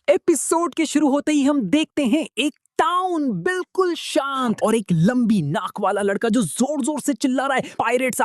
Episode के शुरू होते ही हम देखते हैं एक टाउन बिल्कुल शांत और एक लंबी नाक वाला लड़का जो जोर जोर से चिल्ला रहा है, पायरेट्स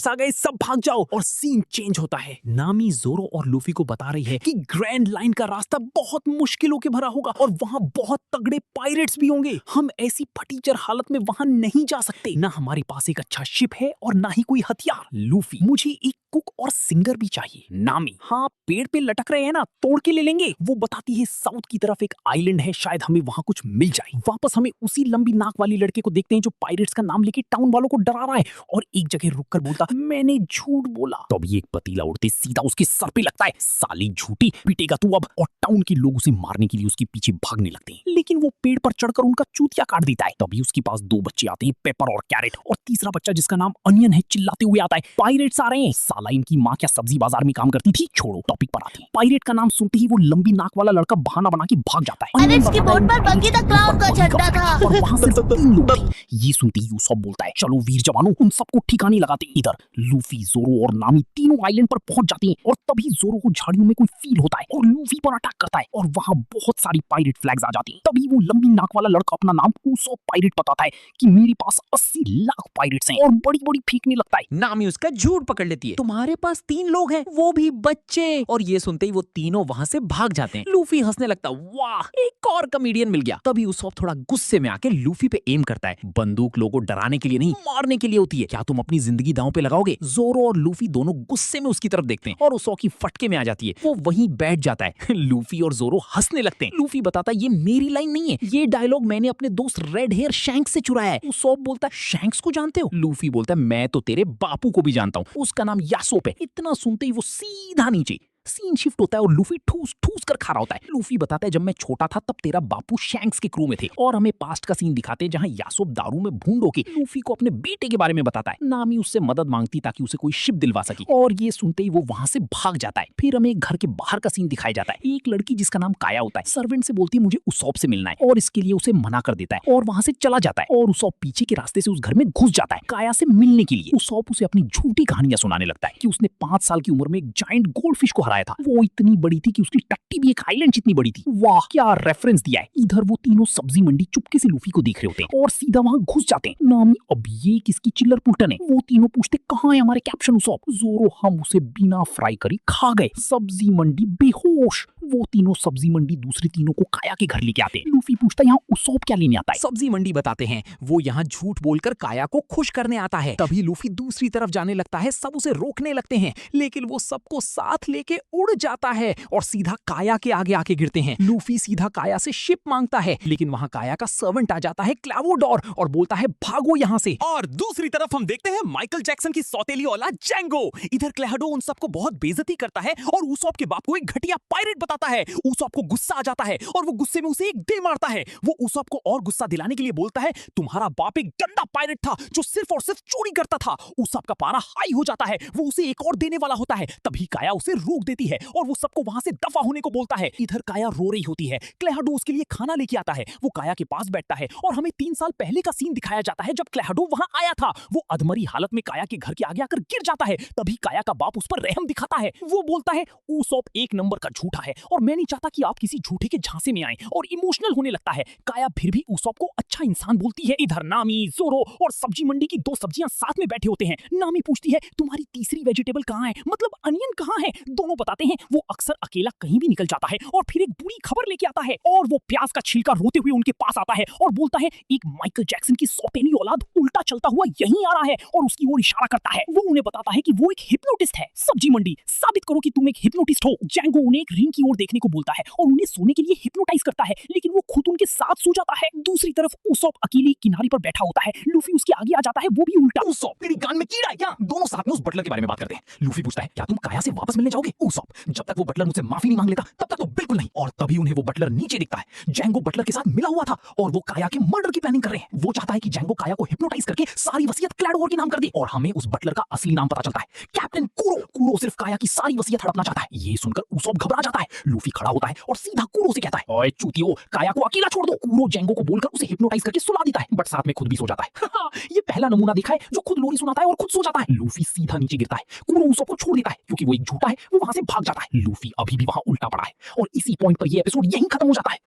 आ गए, सब भाग जाओ। और सीन चेंज होता है। नामी जोरो और लूफी को बता रही है कि ग्रैंड लाइन का रास्ता बहुत मुश्किलों के भरा होगा और वहाँ बहुत तगड़े पायरेट्स भी होंगे। हम ऐसी फटीचर हालत में वहाँ नहीं जा सकते। ना हमारे पास एक अच्छा शिप है और ना ही कोई हथियार। लूफी, मुझे एक कुक और सिंगर भी चाहिए। नामी, हाँ पेड़ पे लटक रहे हैं ना, तोड़ के ले लेंगे। वो बताती है साउथ की तरफ एक आइलैंड है, शायद हमें वहाँ कुछ मिल जाए। वापस हमें उसी लंबी नाक वाली लड़के को देखते हैं जो पायरेट्स का नाम लेके टाउन वालों को डरा रहा है और एक जगह रुककर बोलता, मैंने झूठ बोला। तभी एक पतीला उड़ते सीधा उसके सर पे लगता है। साली झूठी, पीटेगा तू अब। और टाउन के लोग उसे मारने के लिए उसके पीछे भागने लगते हैं, लेकिन वो पेड़ पर चढ़कर उनका चूतिया काट देता है। तभी उसके पास दो बच्चे आते हैं, पेपर और कैरेट, और तीसरा बच्चा जिसका नाम अनियन है चिल्लाते हुए आता है, पायरेट्स आ रहे हैं। साला इनकी माँ क्या सब्जी बाजार में काम करती थी? छोड़ो, टॉपिक पर आते हैं। पायरेट का नाम सुनते ही वो लंबी नाक वाला लड़का बहाना बना के भाग जाता है। पायरेट्स की बोट पर बग्गी द क्लाउन का झंडा था और वहाँ सिर्फ 3 लोग थे। ये सुनते ही यूसुफ बोलता है, चलो वीर जवानों, उन सबको ठिकाने लगाते हैं। इधर लूफी, जोरो और नामी तीनों आइलैंड पर पहुंच जाते हैं और तभी जोरो को झाड़ियों में कोई फील होता है और लूफी पर अटैक करता है और वहाँ बहुत सारी पायरेट फ्लैग्स आ जाती हैं। तभी वो लंबी नाक वाला लड़का अपना नाम यूसुफ पायरेट बताता है कि मेरे पास 80 लाख पायरेट्स हैं और बड़ी बड़ी फेंकने लगता है। नामी उसका झूठ पकड़ लेती है, तुम्हारे पास 3 लोग हैं, वो भी बच्चे। और ये सुनते ही वो तीनों वहां से भाग जाते हैं। लूफी हंसने लगता, वाह एक और कॉमेडियन मिल गया। तभी यूसुफ थोड़ा गुस्से में आके लूफी पे एम करता है। बंदूक लोगों को डराने के लिए नहीं, मारने के लिए होती है। क्या तुम अपनी जिंदगी दांव पे लगाओगे? जोरो और लूफी दोनों गुस्से में उसकी तरफ देखते हैं और यूसुफ की फटके में आ जाती है। वो वहीं बैठ जाता है। लूफी और जोरो हंसने लगते हैं। लूफी बताता है, ये मेरी लाइन नहीं है, ये डायलॉग मैंने अपने दोस्त रेड हेयर शैंक्स से चुराया है। यूसुफ बोलता है, शैंक्स को जानते हो? लूफी बोलता है, मैं तो तेरे बापू को भी जानता हूँ, उसका नाम यासोप है। इतना सुनते ही वो सीधा नीचे। सीन शिफ्ट होता है और लूफी ठूस ठूस कर खा रहा होता है। लूफी बताता है, जब मैं छोटा था तब तेरा बापू शैंक्स के क्रू में थे। और हमें पास्ट का सीन दिखाते हैं जहां यासोप दारू में भूंड होके लूफी को अपने बेटे के बारे में बताता है। नामी उससे मदद मांगती ताकि उसे कोई शिप दिलवा सके और ये सुनते ही वो वहां से भाग जाता है। फिर हमें घर के बाहर का सीन दिखाया जाता है। एक लड़की जिसका नाम काया होता है सर्वेंट से बोलती है मुझे यूसुफ से मिलना है और इसके लिए उसे मना कर देता है और वहां से चला जाता है और यूसुफ पीछे के रास्ते से उस घर में घुस जाता है काया से मिलने के लिए। यूसुफ उसे अपनी झूठी कहानियां सुनाने लगता है कि उसने 5 साल की उम्र में एक जायंट गोल्डफिश को हराया था। वो इतनी बड़ी थी कि उसकी टट्टी भी एक आइलैंड जितनी बड़ी थी। वाह क्या रेफरेंस दिया है। इधर वो तीनों सब्जी मंडी चुपके से लूफी को देख रहे होते हैं और सीधा वहां घुस जाते हैं। नामी, अब ये किसकी चिल्लर पुल्टन है? वो तीनों पूछते, कहाँ है हमारे कैप्शन यूसुफ? जोरो, हम उसे बिना फ्राई करी खा गए। सब्जी मंडी बेहोश। वो तीनों सब्जी मंडी दूसरे तीनों को काया के घर लेके आते हैं। लूफी पूछता है, यहाँ यूसुफ क्या लेने आता है? सब्जी मंडी बताते हैं, वो यहाँ झूठ बोलकर काया को खुश करने आता है। तभी लूफी दूसरी तरफ जाने लगता है, सब उसे रोकने लगते हैं, लेकिन वो सबको साथ लेके उड़ जाता है और सीधा काया के आगे आके गिरते हैं। लूफी सीधा काया से शिप मांगता है, लेकिन वहां काया का सर्वेंट आ जाता है क्लावोडोर और बोलता है भागो यहाँ से। और दूसरी तरफ हम देखते हैं माइकल जैक्सन की सौतेली औलाद जैंगो। इधर क्लैडो उन सबको बहुत बेइज्जती करता है और यूसुफ के बाप को एक घटिया पायरेट बताता है। यूसुफ को गुस्सा आ जाता है और वो गुस्से में उसे एक दे मारता है। वो यूसुफ को और गुस्सा दिलाने के लिए बोलता है, तुम्हारा बाप एक गंदा पायरेट था जो सिर्फ और सिर्फ चोरी करता था। यूसुफ का पारा हाई हो जाता है, वो उसे एक और देने वाला होता है। तभी काया उसे रोक देती है और वो सबको वहां से दफा होने को बोलता है। इधर काया रो रही होती है। क्लैडो उसके लिए खाना लेके आता है। वो काया के पास बैठता है और हमें 3 साल पहले का सीन दिखाया जाता है जब क्लैडो वहां आया था। वो अधमरी हालत में काया के घर के आगे आकर गिर जाता है। तभी काया का बाप उस पर रहम दिखाता है। वो बोलता है, यूसुफ 1 नंबर का झूठा है और मैं नहीं चाहता कि आप किसी झूठे के झांसे में आए, और इमोशनल होने लगता है। काया फिर भी यूसुफ को अच्छा इंसान बोलती है। इधर नामी, जोरो और सब्जी मंडी की 2 सब्जियां साथ में बैठे होते हैं। नामी पूछती है, तुम्हारी तीसरी वेजिटेबल कहाँ है, मतलब अनियन कहाँ है? दोनों बताते हैं वो अक्सर अकेला कहीं भी निकल जाता है और फिर एक बुरी खबर लेके आता है और वो प्याज का छिलका रोते हुए उनके पास आता है और बोलता है, एक माइकल जैक्सन की सौतेली औलाद उल्टा चलता हुआ यहीं आ रहा है और उसकी ओर इशारा करता है। वो उन्हें बताता है कि वो एक हिप्नोटिस्ट है। सब्जी मंडी, साबित करो कि तुम एक हिप्नोटिस्ट हो। जैंगो उन्हें एक रिंग की ओर देखने को बोलता है और उन्हें सोने के लिए हिप्नोटाइज करता है, लेकिन वो खुद उनके साथ सो जाता है। दूसरी तरफ यूसुफ अकेले किनारे पर बैठा होता है। लूफी उसके आगे आ जाता है, वो भी उल्टा। यूसुफ, तेरी कान में कीड़ा है क्या? दोनों साथ में उस बटलर के बारे में बात करते हैं। लूफी पूछता है, क्या तुम काया से वापस मिलने जाओगे? उसॉप, जब तक वो बटलर मुझसे माफी नहीं मांग लेता तब तक तो बिल्कुल नहीं। और तभी उन्हें वो बटलर नीचे दिखता है। जैंगो बटलर के साथ मिला हुआ था और वो काया के मर्डर की प्लानिंग कर रहे हैं। वो चाहता है कि जैंगो काया को हिप्नोटाइज करके सारी वसीयत क्लैडोवर के नाम कर दे और हमें उस बटलर का असली नाम पता चलता है, कैप्टन कुरो। कुरो सिर्फ काया की सारी वसीयत हड़पना चाहता है। ये सुनकर उसॉप घबरा जाता है। लूफी खड़ा होता है और सीधा कुरो से कहता है, ओए चूतियो, काया को अकेला छोड़ दो। कुरो जैंगो को बोलकर उसे हिप्नोटाइज करके सुला देता है, बट साथ में खुद भी सो जाता है। ये पहला नमूना देखा है जो खुद लोरी सुनाता है और खुद सो जाता है। लूफी सीधा नीचे गिरता है। कुरो उसॉप को छोड़ देता है क्योंकि वो एक झूठा है। वो वहां से भाग जाता है। लूफी अभी भी वहां उल्टा पड़ा है और इसी पॉइंट पर ये एपिसोड यहीं खत्म हो जाता है।